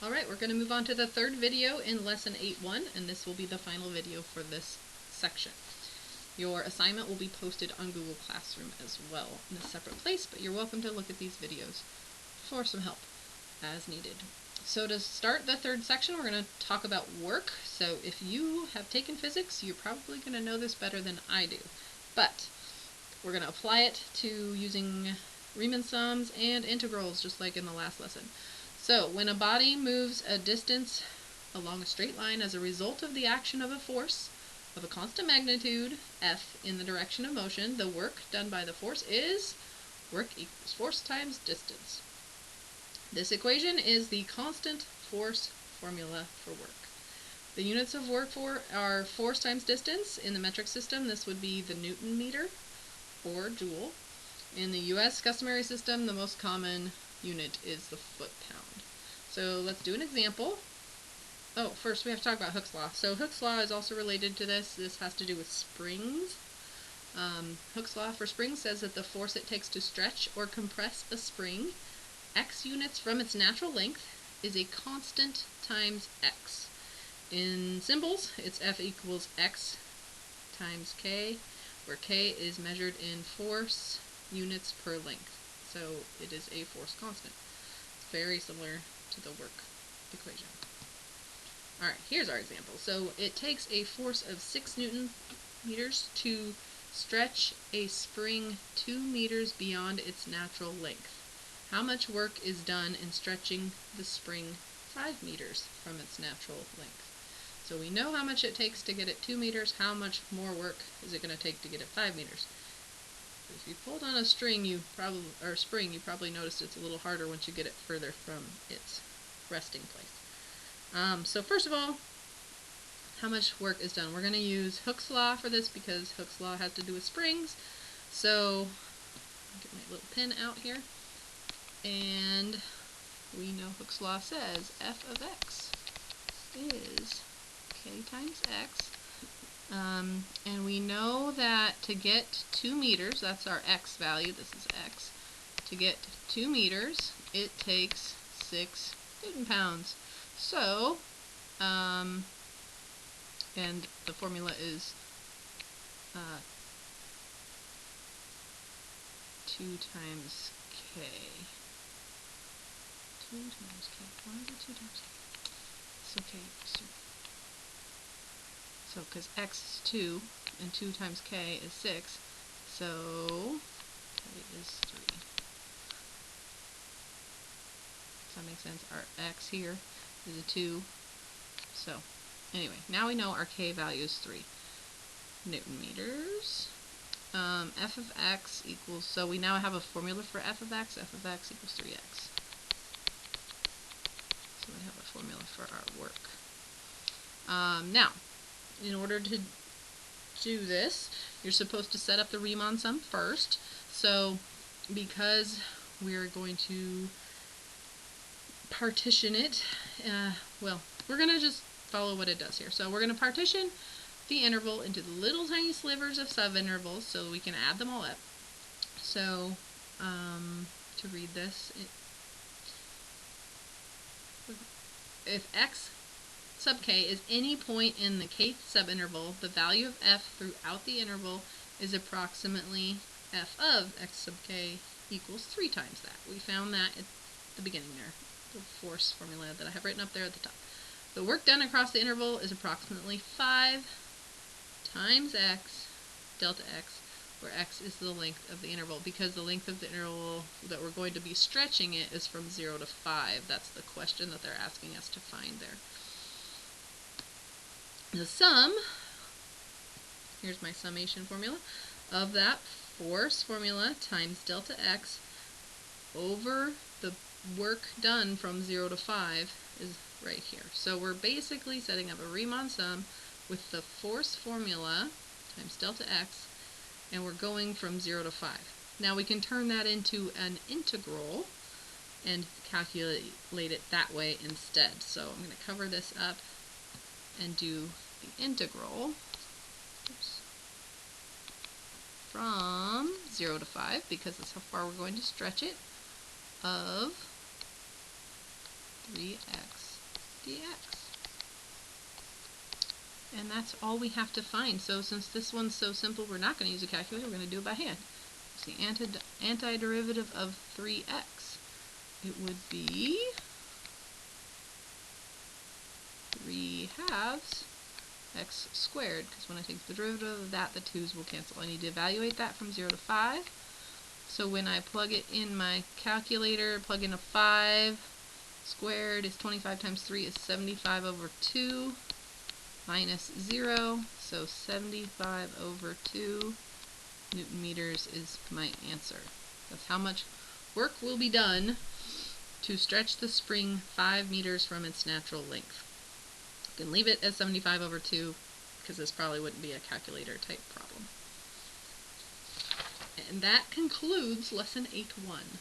Alright, we're going to move on to the third video in Lesson 8.1, and this will be the final video for this section. Your assignment will be posted on Google Classroom as well in a separate place, but you're welcome to look at these videos for some help as needed. So to start the third section, we're going to talk about work. So if you have taken physics, you're probably going to know this better than I do. But we're going to apply it to using Riemann sums and integrals, just like in the last lesson. So when a body moves a distance along a straight line as a result of the action of a force of a constant magnitude, F, in the direction of motion, the work done by the force is work equals force times distance. This equation is the constant force formula for work. The units of work are force times distance. In the metric system, this would be the Newton meter or joule. In the US customary system, the most common unit is the foot-pound. So let's do an example. Oh, first we have to talk about Hooke's law. So Hooke's law is also related to this. This has to do with springs. Hooke's law for springs says that the force it takes to stretch or compress a spring, x units from its natural length, is a constant times x. In symbols, it's F equals x times k, where k is measured in force units per length. So it is a force constant. It's very similar to the work equation. Alright, here's our example. So it takes a force of 6 Newton meters to stretch a spring 2 meters beyond its natural length. How much work is done in stretching the spring 5 meters from its natural length? So we know how much it takes to get it 2 meters. How much more work is it going to take to get it 5 meters? If you pulled on a string, you probably noticed it's a little harder once you get it further from its resting place. So first of all, how much work is done? We're going to use Hooke's law for this because Hooke's law has to do with springs. So I'll get my little pen out here. And we know Hooke's law says F of x is k times x. And we know that to get 2 meters, that's our x value, this is x, to get 2 meters, it takes 6 Newton pounds. So, and the formula is 2 times k. 2 times k. Why is it 2 times k? So k equals 3. So, because x is 2, and 2 times k is 6, so k is 3. Does that make sense? Our x here is a 2. So, anyway, now we know our k value is 3 Newton meters. F of x equals, so we now have a formula for f of x. F of x equals 3x. So we have a formula for our work. Now, in order to do this, you're supposed to set up the Riemann sum first. So because we're going to partition it, well, we're going to just follow what it does here. So we're going to partition the interval into the little tiny slivers of subintervals so we can add them all up. So to read this, if x sub k is any point in the kth subinterval, the value of f throughout the interval is approximately f of x sub k equals 3 times that. We found that at the beginning there, the force formula that I have written up there at the top. The work done across the interval is approximately 5 times x delta x, where x is the length of the interval, because the length of the interval that we're going to be stretching it is from 0 to 5. That's the question that they're asking us to find there. The sum, here's my summation formula, of that force formula times delta x over the work done from 0 to 5 is right here. So we're basically setting up a Riemann sum with the force formula times delta x, and we're going from 0 to 5. Now we can turn that into an integral and calculate it that way instead. So I'm going to cover this up and do the integral from 0 to 5, because that's how far we're going to stretch it, of 3x dx. And that's all we have to find. So since this one's so simple, we're not going to use a calculator, we're going to do it by hand. It's the antiderivative of 3x. It would be 3/2 x squared, because when I take the derivative of that, the 2's will cancel. I need to evaluate that from 0 to 5. So when I plug it in my calculator, plug in a 5, squared is 25 times 3 is 75 over 2, minus 0, so 75 over 2 Newton meters is my answer. That's how much work will be done to stretch the spring 5 meters from its natural length. You can leave it as 75 over 2 because this probably wouldn't be a calculator type problem. And that concludes lesson 8.1.